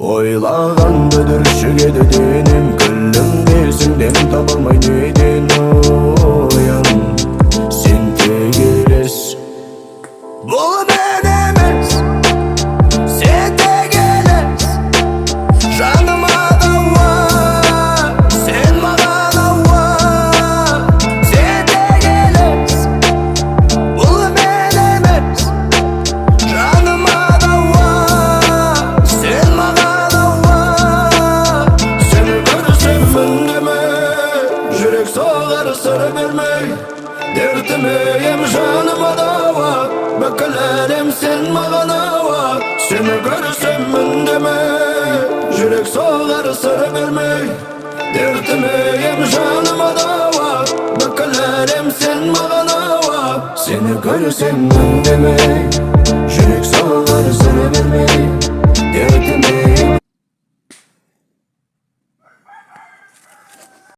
Ойлағанды дүршік еді денім, күлім бесіңден табылмай неден оян. Сен тек елес, бұл мен емес, сен тек елес. Жаныма дауа, сен маған ауа. Сен тек елес, бұл мен емес, жаныма дауа, сен маған ауа. Сені көрсем үндеме, жүрек соғар сыр бермей. Дертіме ем жаныма дауа, бүкіл әлем сен маған ауа. Сені көрсем үндеме, жүрек соғар сыр бермей. Дертіме ем жаныма дауа, бүкіл әлем сен маған ауа. Сені көрсем үндеме.